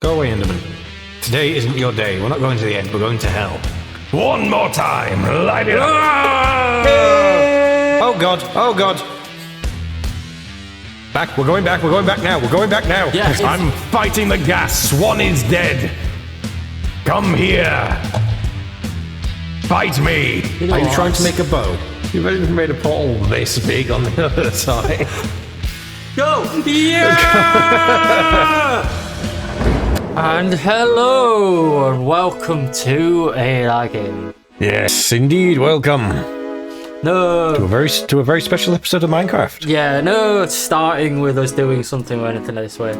Go away, Enderman. Today isn't your day. We're not going to the end. We're going to hell. One more time. Light it up. Oh god. Oh god. Back. We're going back. We're going back now. We're going back now. Yeah, I'm fighting the gas. Swan is dead. Come here. Fight me. You know Are you what? trying to make a bow? You've even made a portal this big on the other side. Go! Yeah! And hello, and welcome to a game. Yes, indeed. Welcome No, to a very special episode of Minecraft. yeah, no, it's starting with us doing something or anything this way.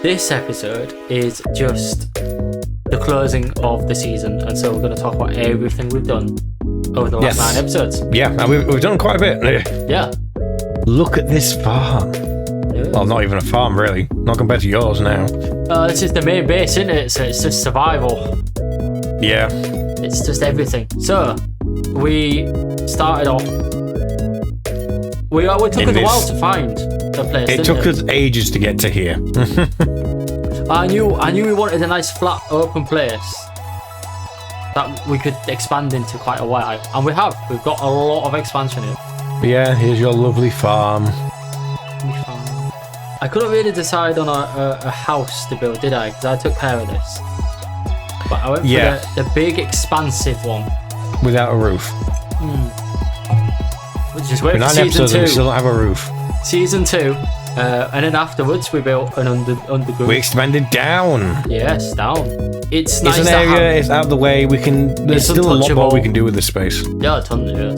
This episode is just the closing of the season, and so we're going to talk about everything we've done over the last 9 episodes. Yeah, and we've done quite a bit. Yeah. Look at this farm. Well, not even a farm, really. Not compared to yours now. This is the main base, isn't it? So it's just survival. Yeah. It's just everything. So, we started off. We took us a while to find the place. It took us ages to get to here. I knew we wanted a nice flat open place that we could expand into quite a while, and we have. We've got a lot of expansion here. Yeah, here's your lovely farm. I couldn't really decide on a house to build, did I? Because I took care of this. But I went for the big, expansive one. Without a roof. We'll just wait For for 9 season episodes 2. and we still don't have a roof. Season 2. And then afterwards, we built an underground. We expanded down. Yes, down. It's nice It's an to area, have. it's out of the way. There's still a lot more untouchable. we can do with this space. Yeah, tons. Then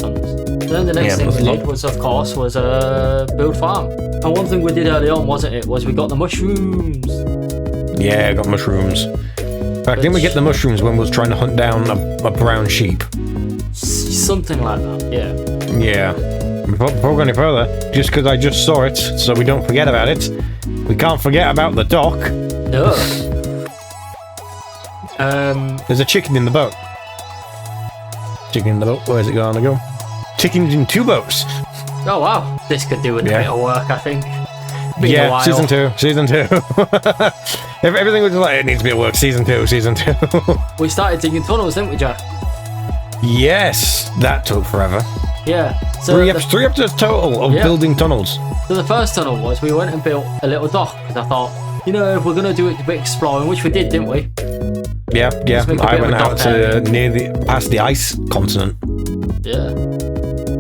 the next thing there's we a lot. did was, of course, build farm. And one thing we did early on, wasn't it, was we got the mushrooms. Yeah, I got mushrooms. In fact, didn't we get the mushrooms when we was trying to hunt down a brown sheep? Something like that, yeah. Yeah. Before we go any further, just because I just saw it, so we don't forget about it, we can't forget about the dock. No. There's a chicken in the boat. Chicken in the boat, where's it going to go? Chickens in 2 boats. Oh wow, this could do with a bit of work, I think. Been a Yeah, while. season 2. Everything was just like, it needs to be at work. Season 2. We started digging tunnels, didn't we, Jack? Yes, that took forever. Yeah. So 3 episodes total of building tunnels. So the first tunnel was we went and built a little dock because I thought, if we're gonna do it a bit exploring, which we did, didn't we? Yeah. make a I bit of went a out dock area. to past the ice continent. Yeah.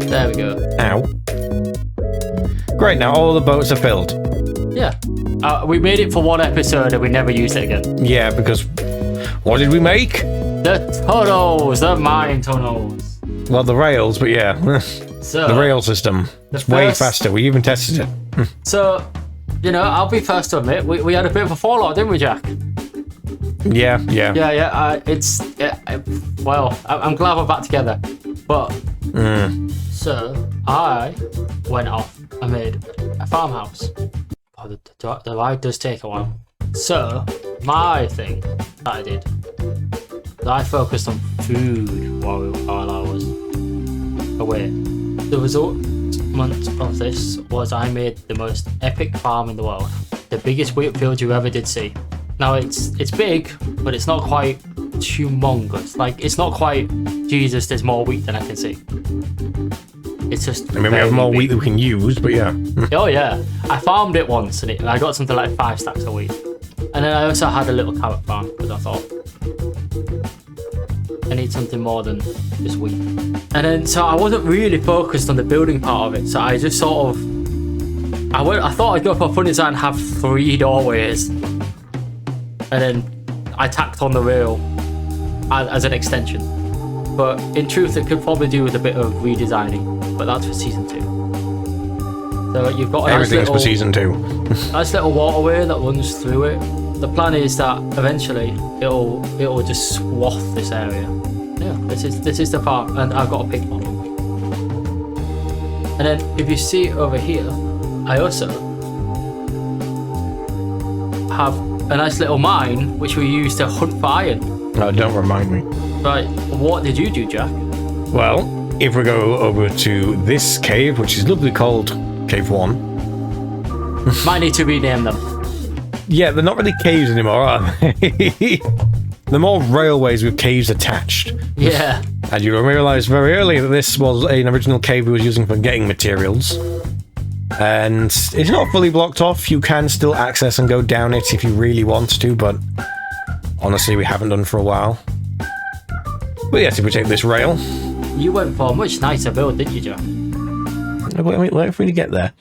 There we go. Ow. Great, now all the boats are filled. Yeah. We made it for 1 episode and we never used it again. Yeah, because what did we make? The tunnels, the mine tunnels. Well, the rails, but yeah. So The rail system. It's way faster. We even tested it. So, I'll be first to admit, we had a bit of a fallout, didn't we, Jack? Yeah. Yeah. Well, I'm glad we're back together. But so I went off and made a farmhouse. Oh, the ride does take a while. So my thing that I did, I focused on food while I was away. The result of this was I made the most epic farm in the world, the biggest wheat field you ever did see. Now it's big, but it's not quite humongous. Like, it's not quite, Jesus, there's more wheat than I can see. It's just I mean, we have more wheat that we can use, but yeah. Oh yeah, I farmed it once and I got something like 5 stacks of wheat. And then I also had a little carrot farm because I thought I need something more than just wheat. And then so I wasn't really focused on the building part of it, so I just sort of I thought I'd go for a fun design and have 3 doorways. And then I tacked on the rail as an extension. But in truth, it could probably do with a bit of redesigning. But that's for season 2. So you've got a Everything's for season 2. nice little waterway that runs through it. The plan is that eventually it'll just swath this area. Yeah, this is the farm, and I've got a pig farm. And then if you see over here, I also have a nice little mine which we use to hunt for iron. No, don't remind me. Right, what did you do, Jack? Well, if we go over to this cave, which is lovely called Cave 1. Might need to rename them. Yeah, they're not really caves anymore, are they? They're more railways with caves attached. Yeah. And you realised very early that this was an original cave we was using for getting materials. And it's not fully blocked off. You can still access and go down it if you really want to, but honestly, we haven't done for a while. But yes, if we take this rail... You went for a much nicer build, didn't you, Joe? Wait for me to get there.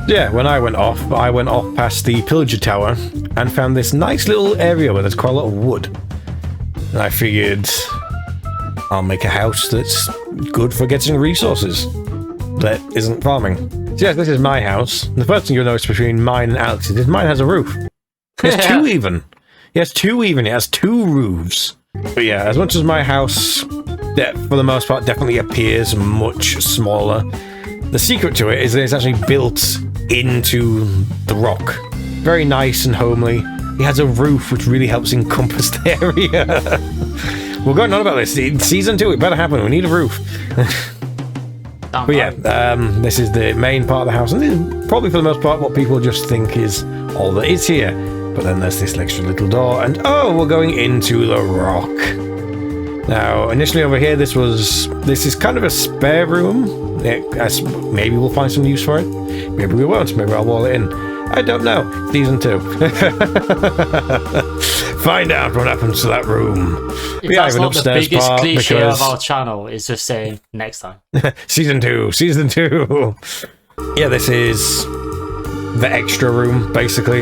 Yeah, when I went off past the pillager tower and found this nice little area where there's quite a lot of wood. And I figured I'll make a house that's good for getting resources that isn't farming. So yes, this is my house. The first thing you'll notice between mine and Alex's is mine has a roof. It has two even. It has two even. It has two roofs. But yeah, as much as my house, for the most part, definitely appears much smaller, the secret to it is that it's actually built into the rock. Very nice and homely. It has a roof which really helps encompass the area. We're going on about this. Season 2, it better happen. We need a roof. But yeah, this is the main part of the house. And this is probably for the most part what people just think is all that is here. But then there's this extra little door. And oh, we're going into the rock. Now, initially over here, this is kind of a spare room. Maybe we'll find some use for it. Maybe we won't. Maybe I'll wall it in. I don't know. Season 2. Find out what happens to that room. If that's not the biggest cliche of our channel, is just saying next time. Season 2. Yeah, this is the extra room, basically.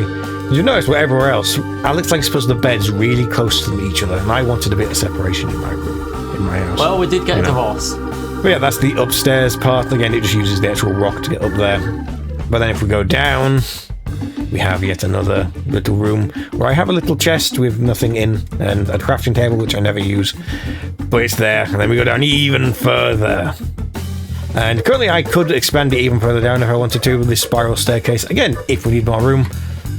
You notice where everywhere else, Alex likes to put the beds really close to each other, and I wanted a bit of separation in my room, in my house. Well, we did get a divorce. But yeah, that's the upstairs part. Again, it just uses the actual rock to get up there. But then if we go down, we have yet another little room where I have a little chest with nothing in and a crafting table, which I never use. But it's there. And then we go down even further. And currently I could expand it even further down if I wanted to with this spiral staircase. Again, if we need more room.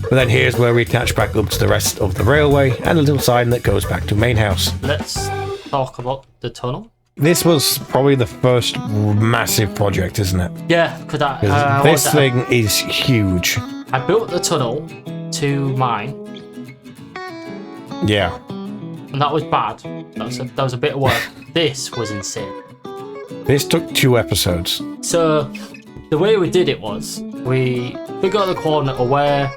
But then here's where we attach back up to the rest of the railway and a little sign that goes back to main house. Let's talk about the tunnel. This was probably the first massive project, isn't it? Yeah, because this thing is huge. I built the tunnel to mine. Yeah. And that was bad. That was a bit of work. This was insane. This took 2 episodes. So, the way we did it was, we got the coordinate of where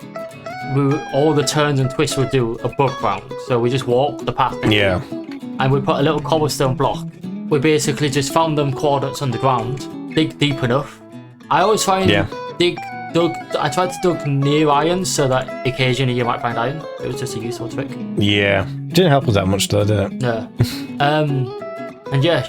all the turns and twists would do above ground. So we just walked the path. Yeah. And we put a little cobblestone block. We basically just found them coordinates underground, dig deep enough. I always find I tried to dig near iron so that occasionally you might find iron. It was just a useful trick. Yeah. Didn't help us that much though, did it? No. And yeah,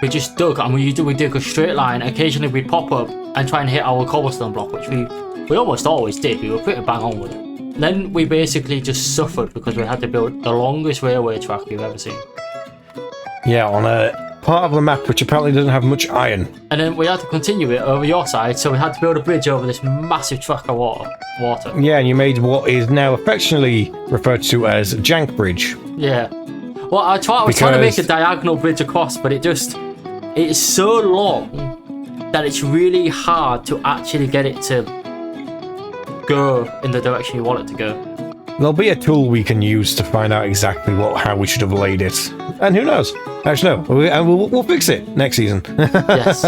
we just dug and we dig a straight line. Occasionally we'd pop up and try and hit our cobblestone block, which we almost always did. We were pretty bang on with it. Then we basically just suffered because we had to build the longest railway track you've ever seen. Yeah, on a part of the map which apparently doesn't have much iron. And then we had to continue it over your side, so we had to build a bridge over this massive track of water. Yeah, and you made what is now affectionately referred to as Jank Bridge. Yeah. Well, I was trying to make a diagonal bridge across, but it's so long that it's really hard to actually get it to go in the direction you want it to go. There'll be a tool we can use to find out exactly how we should have laid it. And who knows? Actually, no. We'll fix it next season. Yes.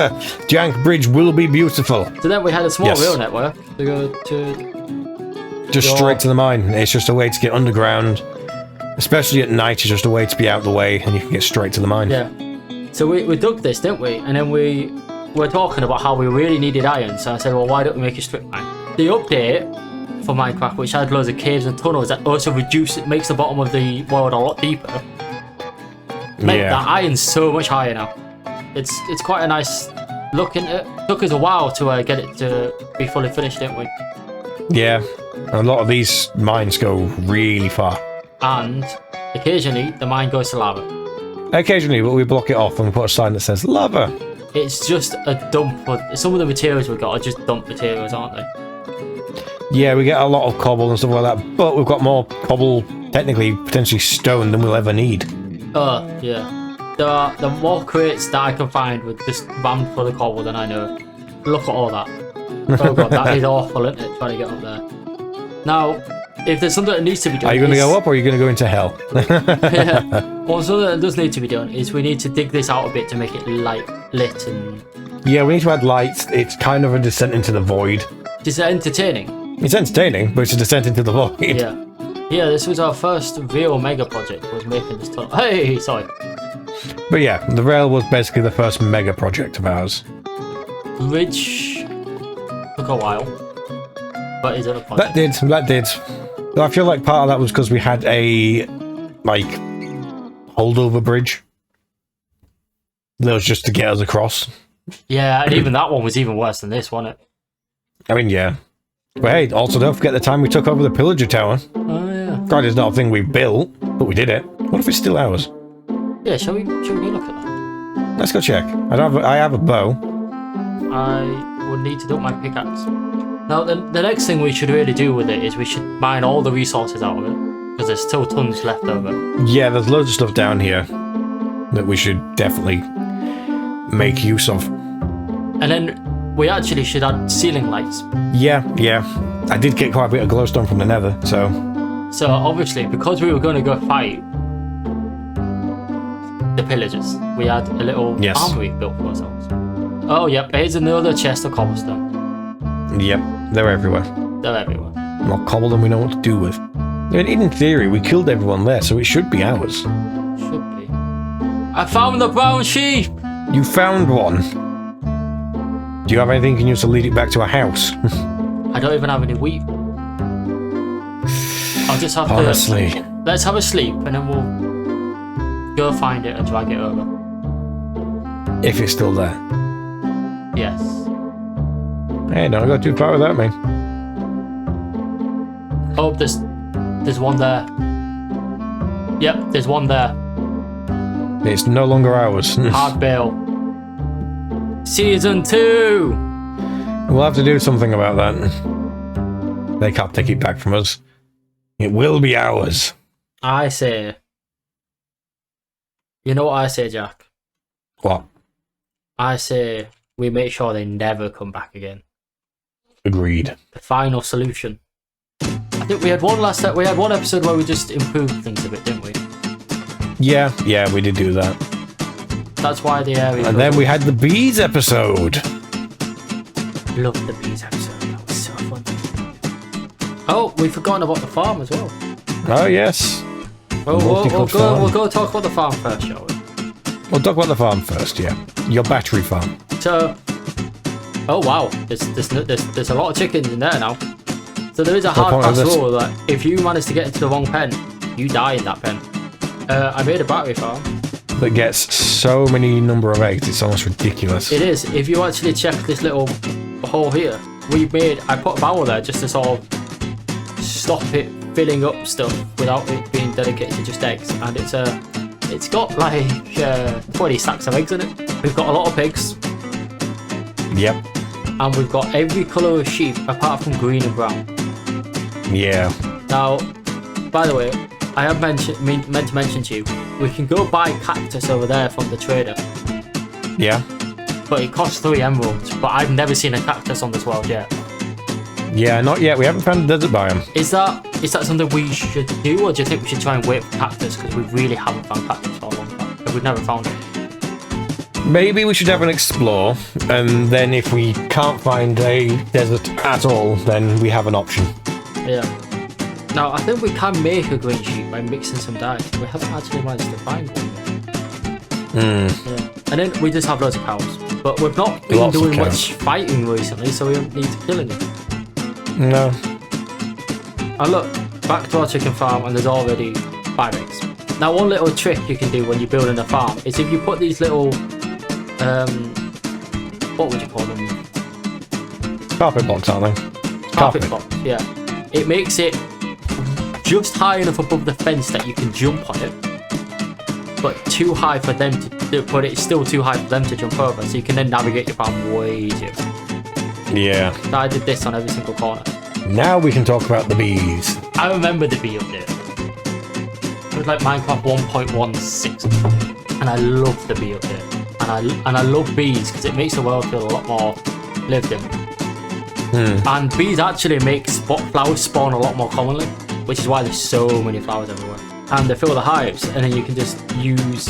Jank Bridge will be beautiful. So then we had a small rail network to go to... Just straight to the mine. It's just a way to get underground. Especially at night, it's just a way to be out of the way and you can get straight to the mine. Yeah. So we dug this, didn't we? And then we were talking about how we really needed iron. So I said, well, why don't we make a strip mine? The update for Minecraft, which had loads of caves and tunnels, that also makes the bottom of the world a lot deeper. That iron's so much higher now. It's quite a nice look into it. Took us a while to get it to be fully finished, didn't we? Yeah. A lot of these mines go really far. And occasionally the mine goes to lava. Occasionally, but we block it off and we put a sign that says lava. It's just a dump. Some of the materials we've got are just dump materials, aren't they? Yeah, we get a lot of cobble and stuff like that, but we've got more cobble, technically, potentially stone, than we'll ever need. Oh, yeah. There are more crates that I can find with just rammed full of cobble than I know. Look at all that. Oh god, that is awful, isn't it, trying to get up there. Now, if there's something that needs to be done... Are you going to go up or are you going to go into hell? Yeah. Well, something that does need to be done is we need to dig this out a bit to make it lit and... Yeah, we need to add lights. It's kind of a descent into the void. Is it entertaining? It's entertaining, but it's a descent into the void. Yeah. Yeah, this was our first real mega project, was making this tunnel. Hey, sorry. But yeah, the rail was basically the first mega project of ours. Which took a while, but is it a project? That did. But I feel like part of that was because we had a, like, holdover bridge. That was just to get us across. Yeah, and even that one was even worse than this, wasn't it? I mean, yeah. But hey, also don't forget the time we took over the pillager tower. Oh, yeah. God, it's not a thing we built, but we did it. What if it's still ours? Yeah, shall we go look at that? Let's go check. I have a bow. I would need to do my pickaxe. Now, the next thing we should really do with it is we should mine all the resources out of it, because there's still tons left over. Yeah, there's loads of stuff down here that we should definitely make use of. And then we actually should add ceiling lights. Yeah. I did get quite a bit of glowstone from the nether, so... So, obviously, because we were going to go fight the pillagers, we had a little armory built for ourselves. Oh, yep, here's another chest of cobblestone. Yep, they're everywhere. They're everywhere. Not cobble them we know what to do with. I mean, in theory, we killed everyone there, so it should be ours. Should be. I found the brown sheep! You found one. Do you have anything you can use to lead it back to a house? I don't even have any wheat. I'll just have Honestly. to... Let's have a sleep, and then we'll go find it and drag it over. If it's still there. Yes. Hey, don't go too far without me. Oh, there's one there. Yep, there's one there. It's no longer ours. Hard bail. Season 2! We'll have to do something about that. They can't take it back from us. It will be ours. I say... You know what I say, Jack? What? I say we make sure they never come back again. Agreed. The final solution. I think we had one episode where we just improved things a bit, didn't we? Yeah, we did do that. That's why the area... And then we had the bees episode. Loved the bees episode. That was so fun. Oh, we've forgotten about the farm as well. Oh, yes. We'll go talk about the farm first, shall we? We'll talk about the farm first, yeah. Your battery farm. So... Oh, wow. There's a lot of chickens in there now. So there is a hard pass rule that if you manage to get into the wrong pen, you die in that pen. I made a battery farm. That gets so many number of eggs, it's almost ridiculous. It is. If you actually check this little hole here, I put a barrel there just to sort of stop it filling up stuff without it being dedicated to just eggs. And it's got like 20 stacks of eggs in it. We've got a lot of pigs. Yep. And we've got every colour of sheep apart from green and brown. Yeah. Now, by the way, I have meant to mention to you, we can go buy cactus over there from the trader. Yeah. But it costs 3 emeralds. But I've never seen a cactus on this world yet. Yeah, not yet. We haven't found a desert biome. Is that something we should do, or do you think we should try and wait for cactus? Because we really haven't found cactus for a long time. We've never found it. Maybe we should have an explore, and then if we can't find a desert at all, then we have an option. Yeah. Now, I think we can make a green sheep by mixing some dye. We haven't actually managed to find one yet. Yeah. And then we just have loads of cows. But we've not been doing much fighting recently, so we don't need to kill any. No. And look, back to our chicken farm, and there's already 5 eggs. Now, one little trick you can do when you're building a farm is if you put these little... what would you call them? Carpet blocks, aren't they? Carpet blocks, yeah. It makes it just high enough above the fence that you can jump on it, but too high for them to... But it's still too high for them to jump over, so you can then navigate your farm way easier. Yeah. So I did this on every single corner. Now we can talk about the bees. I remember the bee update. It was like Minecraft 1.16, and I love the bee update. And I love bees because it makes the world feel a lot more lived in. And bees actually make flowers spawn a lot more commonly, which is why there's so many flowers everywhere. And they fill the hives, and then you can just use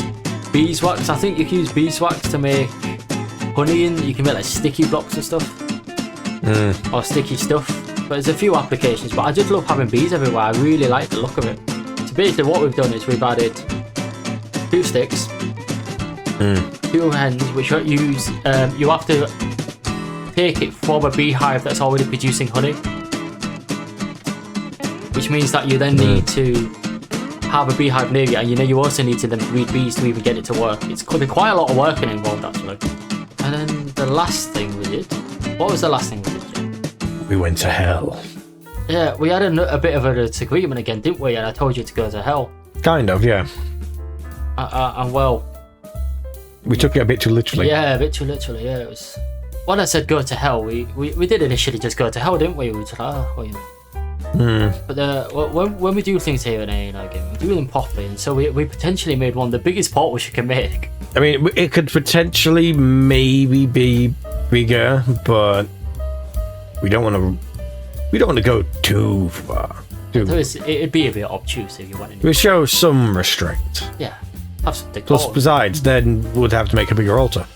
beeswax. I think you can use beeswax to make honey, and you can make like sticky blocks and stuff. Or sticky stuff. But there's a few applications, but I just love having bees everywhere. I really like the look of it. So basically what we've done is we've added 2 sticks, 2 hens, which you use, you have to take it from a beehive that's already producing honey. Which means that you then need to have a beehive near you, and you also need to then breed bees to even get it to work. It's quite a lot of work involved actually. And then the last thing we did, what was the last thing we did? We went to hell. Yeah, we had a bit of a disagreement again, didn't we? And I told you to go to hell. Kind of, yeah. And well, we took it a bit too literally. Yeah, a bit too literally. Yeah, it was. When I said go to hell, we did initially just go to hell, didn't we? We were just like, oh, well, you know. But when we do things here in A&I Game, we do them properly, and so we potentially made one of the biggest portals you can make. I mean, it could potentially maybe be bigger, but we don't want to go too far. It'd be a bit obtuse if you went in. We show some restraint. Yeah, have some decor. Plus, besides, then we'd have to make a bigger altar.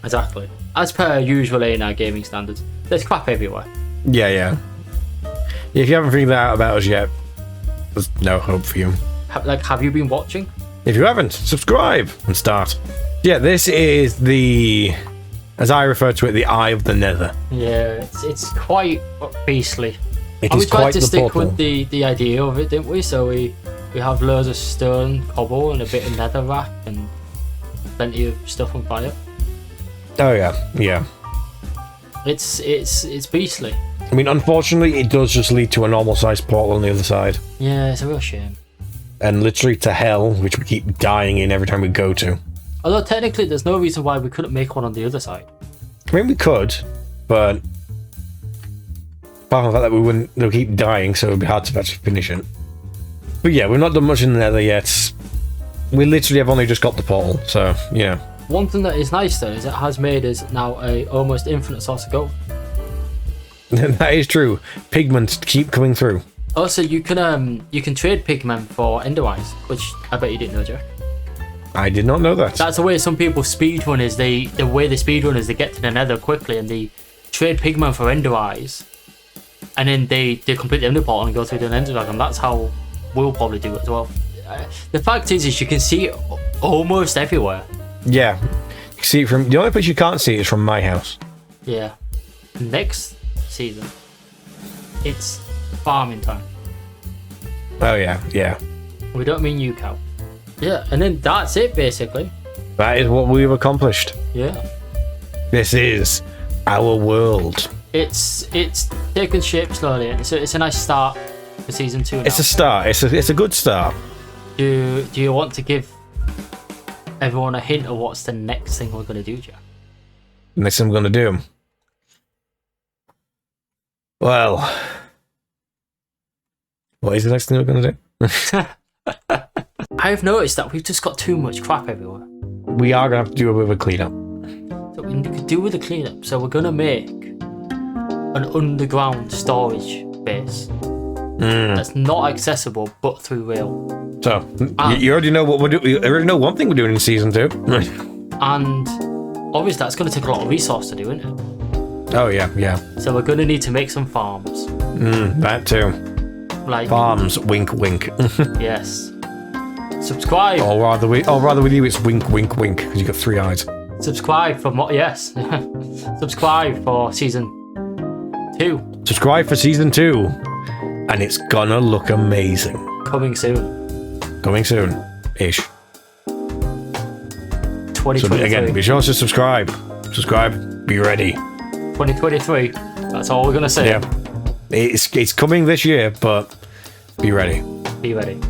Exactly. As per usual A&I gaming standards, there's crap everywhere. Yeah. If you haven't figured that out about us yet, there's no hope for you. Have you been watching? If you haven't, subscribe and start. Yeah, this is as I refer to it, the Eye of the Nether. Yeah, it's quite beastly. It is quite the portal. We tried to stick with the idea of it, didn't we? So we have loads of stone, cobble, and a bit of nether rack, and plenty of stuff on fire. Oh yeah. It's beastly. I mean, unfortunately, it does just lead to a normal-sized portal on the other side. Yeah, it's a real shame. And literally to hell, which we keep dying in every time we go to. Although technically, there's no reason why we couldn't make one on the other side. I mean, we could, but apart from the fact that they'll keep dying, so it'd be hard to actually finish it. But yeah, we've not done much in the Nether yet. We literally have only just got the portal, so yeah. One thing that is nice though is it has made us now a almost infinite source of gold. That is true. Pigments keep coming through. Also, you can trade pigment for ender eyes, which I bet you didn't know, Jack. I did not know that. That's the way some people speedrun is the way they speedrun is they get to the Nether quickly and they trade pigment for ender eyes, and then they complete the ender portal and go through the ender dragon. That's how we'll probably do it as well. The fact is you can see it almost everywhere. Yeah, you can see it from the only place you can't see it is from my house. Yeah. Next season, it's farming time. Oh yeah. We don't mean you, cow. Yeah, and then that's it basically. That is what we've accomplished. Yeah. This is our world. It's taken shape slowly, and so it's a nice start for season 2 now. It's a start. It's a good start. Do you want to give everyone a hint of what's the next thing we're going to do, Jack? Next thing we're going to do? Well, what is the next thing we're going to do? I've noticed that we've just got too much crap everywhere. We are going to have to do a bit of a cleanup. So we could do with a cleanup. So we're going to make an underground storage base that's not accessible but through rail. So you already know what we're doing. You already know one thing we're doing in season 2. And obviously that's going to take a lot of resource to do, isn't it? Oh yeah. So we're going to need to make some farms. That too. Like farms, wink, wink. Yes. Subscribe. Or rather with you, it's wink, wink, wink, because you got 3 eyes. Subscribe for more. Yes. Subscribe for season 2. Subscribe for season 2, and it's gonna look amazing. Coming soon. Coming soon, ish. 2023. So again, be sure to subscribe. Subscribe. Be ready. 2023. That's all we're gonna say. Yeah. It's coming this year, but be ready. Be ready.